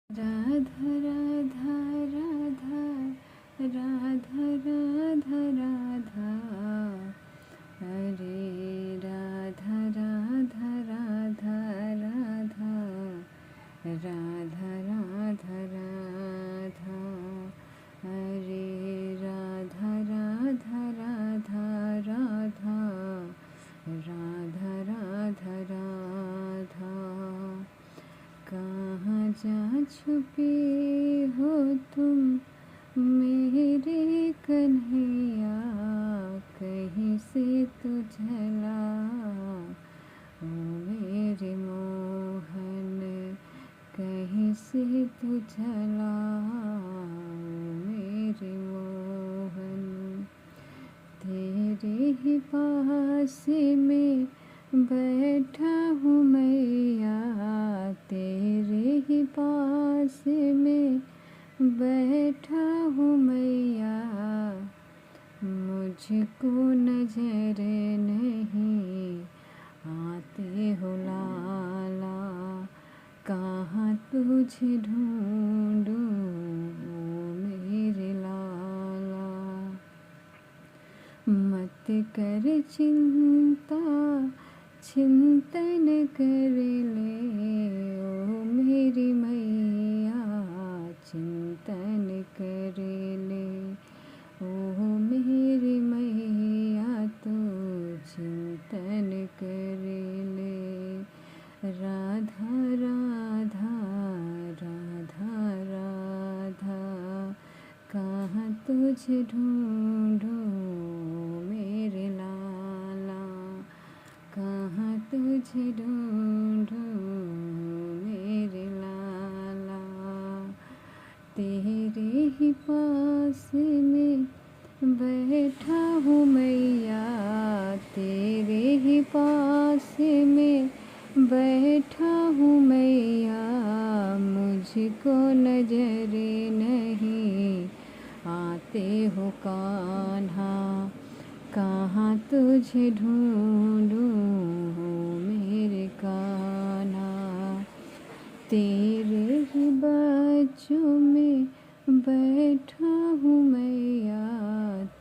राधा राधा राधा राधा राधा राधा हरे राधा राधा राधा राधा राधा राधा राधा हरे राधा राधा राधा राधा राधा राधा राधा। कहाँ जा छुपे हो तुम मेरे कन्हैया, कहीं से तो झला ओ मेरे मोहन, कहीं से तो झला ओ मेरे मोहन। तेरे ही पास में बैठा हूँ मैया, तेरे ही पास में बैठा हूँ मैया, मुझको नजर नहीं आते हो लाला, कहाँ तुझे ढूंढूं मेरे लाला। मत कर चिंता चिंतन कर ले ओ मेरी मैया, चिंतन कर ले ओ मेरी मैया, तो चिंतन कर ले। राधा राधा राधा राधा, कहाँ तुझे ढूंढूं मेरे लाला, कहाँ तुझे ढूंढूं मेरे लाला। तेरे ही पास में बैठा हूँ मैया, तेरे ही पास में बैठा हूँ मैया, मुझको नजर नहीं आते हो कान्हा, कहाँ तुझे ढूंढूं मेरे कान्हा। तेरे ही बाजू में बैठा हूँ मैया,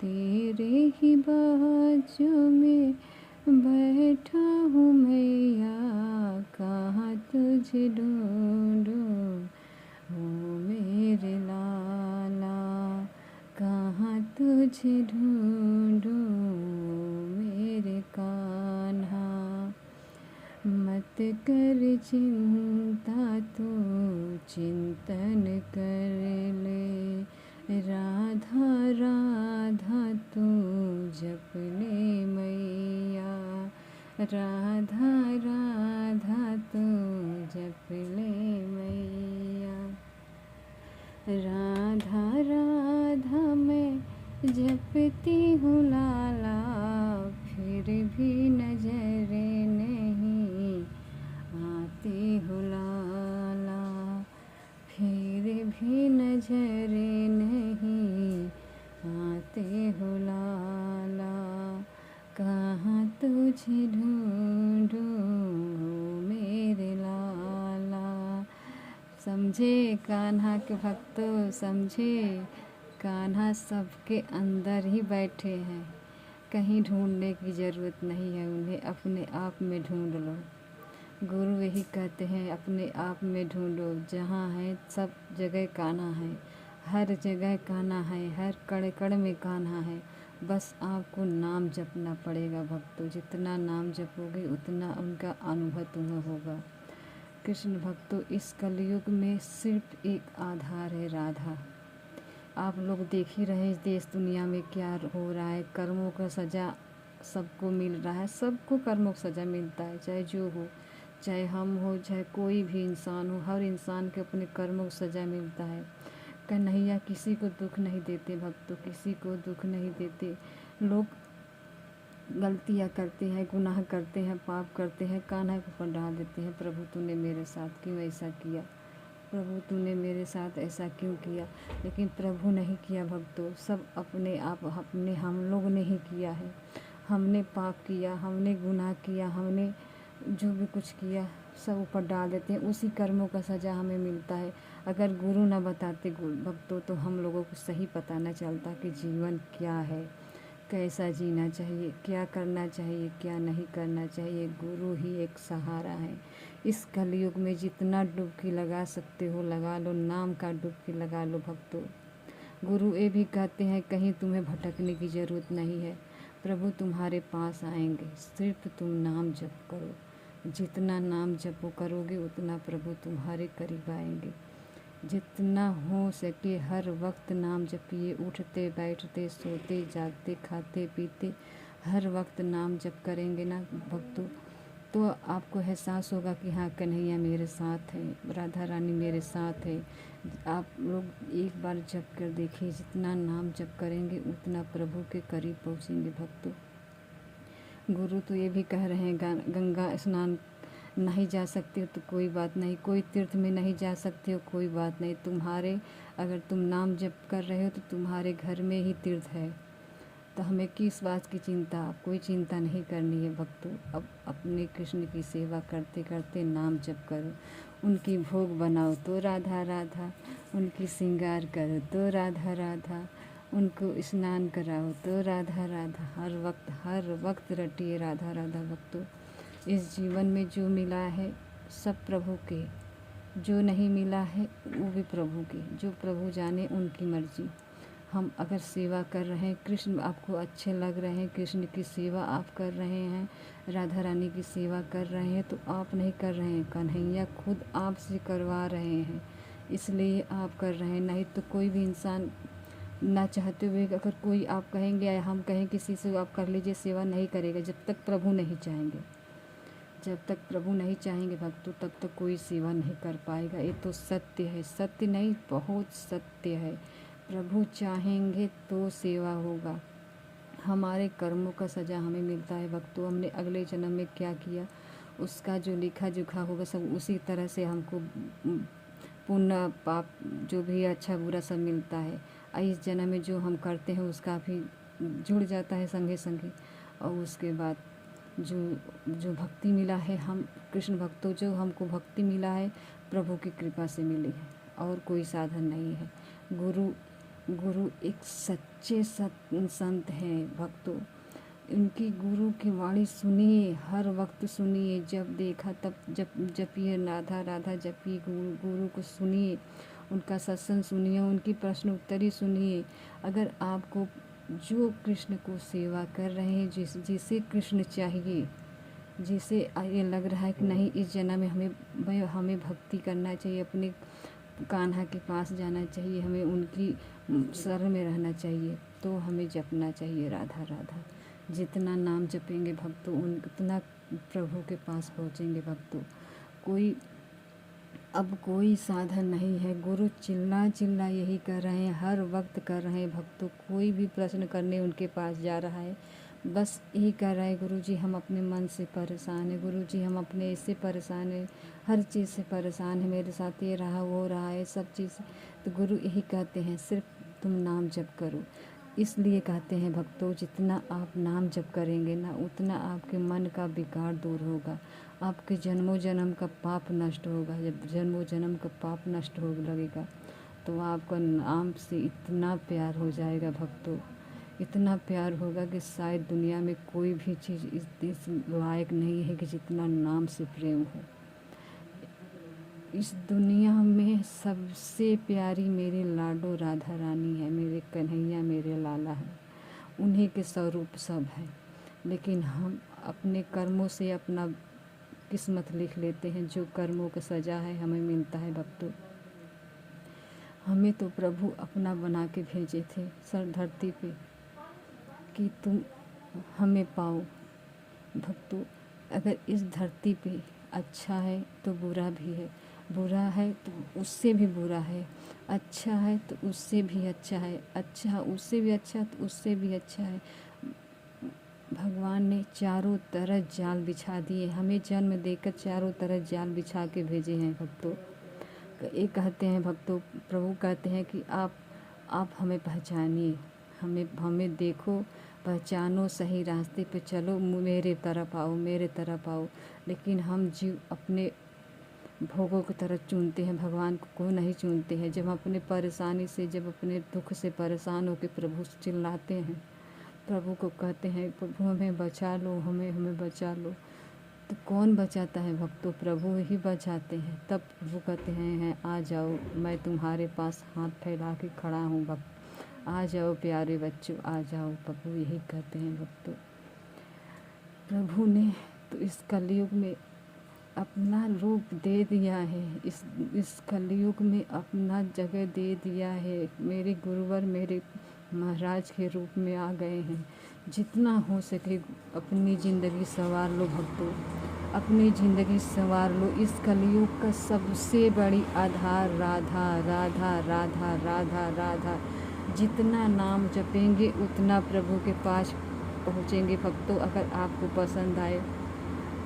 तेरे ही बाजू में बैठा हूँ मैया, कहाँ तुझे ढूंढूं ओ मेरे लाला, कहाँ तुझे ढूंढूं मेरे कान्हा। मत कर चिंता तू चिंतन कर ले, राधा राधा तू जप ले मैया, राधा राधा तू जप ले मैया। राधा राधा मैं जपती हूँ लाला, फिर भी नजर नहीं आती हो लाला, फिर भी नजर नहीं आते हो लाला, कहाँ तुझे ढूंढूं मेरे लाला। समझे कान्हा के भक्तों, समझे कान्हा सबके अंदर ही बैठे हैं, कहीं ढूंढने की ज़रूरत नहीं है उन्हें, अपने आप में ढूंढ लो। गुरु यही कहते हैं अपने आप में ढूंढो, जहाँ है सब जगह कान्हा है, हर जगह कान्हा है, हर कण कण में कान्हा है। बस आपको नाम जपना पड़ेगा भक्तों, जितना नाम जपोगे उतना उनका अनुभव तुम्हें होगा। कृष्ण भक्तों, इस कलयुग में सिर्फ एक आधार है राधा। आप लोग देख ही रहे इस देश दुनिया में क्या हो रहा है, कर्मों का सज़ा सबको मिल रहा है, सबको कर्मों का सज़ा मिलता है, चाहे जो हो, चाहे हम हो, चाहे कोई भी इंसान हो, हर इंसान के अपने कर्मों का सज़ा मिलता है। कन्हैया किसी को दुख नहीं देते भक्तों, किसी को दुख नहीं देते। लोग गलतियाँ करते हैं, गुनाह करते हैं, पाप करते हैं, कान्हा को ऊपर डाल देते हैं, प्रभु तूने मेरे साथ क्यों ऐसा किया, प्रभु तूने मेरे साथ ऐसा क्यों किया। लेकिन प्रभु नहीं किया भक्तों, सब अपने आप अपने हम लोग ने ही किया है। हमने पाप किया, हमने गुनाह किया, हमने जो भी कुछ किया सब ऊपर डाल देते हैं, उसी कर्मों का सज़ा हमें मिलता है। अगर गुरु न बताते भक्तों तो हम लोगों को सही पता न चलता कि जीवन क्या है, कैसा जीना चाहिए, क्या करना चाहिए, क्या नहीं करना चाहिए। गुरु ही एक सहारा है। इस कलयुग में जितना डुबकी लगा सकते हो लगा लो, नाम का डुबकी लगा लो भक्तों। गुरु ये भी कहते हैं कहीं तुम्हें भटकने की ज़रूरत नहीं है, प्रभु तुम्हारे पास आएंगे, सिर्फ तुम नाम जप करो। जितना नाम जपो करोगे उतना प्रभु तुम्हारे करीब आएंगे। जितना हो सके हर वक्त नाम जपिए, उठते बैठते सोते जागते खाते पीते हर वक्त नाम जप करेंगे ना भक्तों, तो आपको एहसास होगा कि हाँ कन्हैया मेरे साथ है, राधा रानी मेरे साथ है। आप लोग एक बार जप कर देखिए, जितना नाम जप करेंगे उतना प्रभु के करीब पहुँचेंगे भक्तों। गुरु तो ये भी कह रहे हैं गंगा स्नान नहीं जा सकते हो तो कोई बात नहीं, कोई तीर्थ में नहीं जा सकते हो कोई बात नहीं, तुम्हारे अगर तुम नाम जप कर रहे हो तो तुम्हारे घर में ही तीर्थ है। तो हमें किस बात की चिंता, कोई चिंता नहीं करनी है भक्तों। अब अपने कृष्ण की सेवा करते करते नाम जप करो, उनकी भोग बनाओ तो राधा राधा, उनकी श्रृंगार करो तो राधा राधा, उनको स्नान कराओ तो राधा राधा। हर वक्त रटिए राधा राधा भक्तों। इस जीवन में जो मिला है सब प्रभु के, जो नहीं मिला है वो भी प्रभु के, जो प्रभु जाने उनकी मर्जी। हम अगर सेवा कर रहे हैं, कृष्ण आपको अच्छे लग रहे हैं, कृष्ण की सेवा आप कर रहे हैं, राधा रानी की सेवा कर रहे हैं, तो आप नहीं कर रहे हैं, कन्हैया खुद आपसे करवा रहे हैं, इसलिए आप कर रहे हैं। नहीं तो कोई भी इंसान ना चाहते हुए अगर कोई आप कहेंगे या हम कहें किसी से आप कर लीजिए, सेवा नहीं करेगा जब तक प्रभु नहीं चाहेंगे। जब तक प्रभु नहीं चाहेंगे भक्तों तब तक कोई सेवा नहीं कर पाएगा। ये तो सत्य है, सत्य नहीं बहुत सत्य है। प्रभु चाहेंगे तो सेवा होगा। हमारे कर्मों का सज़ा हमें मिलता है भक्तों। हमने अगले जन्म में क्या किया उसका जो लिखा जोखा होगा सब उसी तरह से हमको पुण्य पाप जो भी अच्छा बुरा सब मिलता है। इस जन्म में जो हम करते हैं उसका भी जुड़ जाता है संगे संगे। और उसके बाद जो भक्ति मिला है, हम कृष्ण भक्तों जो हमको भक्ति मिला है प्रभु की कृपा से मिली है, और कोई साधन नहीं है। गुरु एक सच्चे संत हैं भक्तों। उनकी गुरु की वाणी सुनिए, हर वक्त सुनिए, जब देखा तब जपिए राधा राधा जपिए, गुरु को सुनिए, उनका सत्संग सुनिए, उनकी प्रश्न उत्तरी सुनिए। अगर आपको जो कृष्ण को सेवा कर रहे हैं, जिसे कृष्ण चाहिए, जिसे ये लग रहा है कि नहीं इस जन्म में हमें भक्ति करना चाहिए, अपने कान्हा के पास जाना चाहिए, हमें उनकी शरण में रहना चाहिए, तो हमें जपना चाहिए राधा राधा। जितना नाम जपेंगे भक्तों उतना प्रभु के पास पहुँचेंगे भक्तों। अब कोई साधन नहीं है। गुरु चिल्ला यही कर रहे हैं, हर वक्त कर रहे हैं भक्तों। कोई भी प्रश्न करने उनके पास जा रहा है बस यही कह रहा है, गुरु जी हम अपने मन से परेशान हैं, गुरु जी हम अपने इससे परेशान हैं, हर चीज़ से परेशान है, मेरे साथ ये रहा वो रहा है सब चीज़। तो गुरु यही कहते हैं सिर्फ तुम नाम जप करो। इसलिए कहते हैं भक्तों जितना आप नाम जप करेंगे ना उतना आपके मन का विकार दूर होगा, आपके जन्मों जन्म का पाप नष्ट होगा। जब जन्मों जन्म का पाप नष्ट हो लगेगा तो आपका नाम से इतना प्यार हो जाएगा भक्तों, इतना प्यार होगा कि शायद दुनिया में कोई भी चीज़ इस लायक नहीं है कि जितना नाम से प्रेम हो। इस दुनिया में सबसे प्यारी मेरी लाडो राधा रानी है, मेरे कन्हैया मेरे लाला है, उन्हीं के स्वरूप सब है। लेकिन हम अपने कर्मों से अपना किस्मत लिख लेते हैं, जो कर्मों का सज़ा है हमें मिलता है भक्तों। हमें तो प्रभु अपना बना के भेजे थे सर धरती पे कि तुम हमें पाओ भक्तों। अगर इस धरती पे अच्छा है तो बुरा भी है, बुरा है तो उससे भी बुरा है, अच्छा है तो उससे भी अच्छा है, अच्छा उससे भी अच्छा तो उससे भी अच्छा है। भगवान ने चारों तरफ जाल बिछा दिए, हमें जन्म देकर चारों तरफ जाल बिछा के भेजे हैं भक्तों। ये कहते हैं भक्तों, प्रभु कहते हैं कि आप हमें पहचानिए, हमें देखो, पहचानो, सही रास्ते पे चलो, मेरे तरफ आओ, मेरे तरफ आओ। लेकिन हम जीव अपने भोगों की तरह चुनते हैं, भगवान को नहीं चुनते हैं। जब हम अपने परेशानी से, जब अपने दुख से परेशान होकर प्रभु से चिल्लाते हैं, प्रभु को कहते हैं प्रभु हमें बचा लो, हमें बचा लो, तो कौन बचाता है भक्तों? प्रभु ही बचाते हैं। तब प्रभु कहते हैं आ जाओ, मैं तुम्हारे पास हाथ फैला के खड़ा हूँ भक्त, आ जाओ प्यारे बच्चों, आ जाओ। प्रभु यही कहते हैं भक्तों। प्रभु ने तो इस कलयुग में अपना रूप दे दिया है, इस कलयुग में अपना जगह दे दिया है। मेरे गुरुवर मेरे महाराज के रूप में आ गए हैं। जितना हो सके अपनी ज़िंदगी संवार लो भक्तों, अपनी ज़िंदगी संवार लो। इस कलयुग का सबसे बड़ी आधार राधा राधा राधा राधा राधा। जितना नाम जपेंगे उतना प्रभु के पास पहुँचेंगे भक्तों। अगर आपको पसंद आए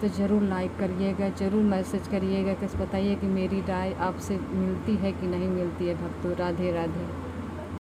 तो ज़रूर लाइक करिएगा, ज़रूर मैसेज करिएगा कि बताइए कि मेरी राय आपसे मिलती है कि नहीं मिलती है भक्तों। राधे राधे।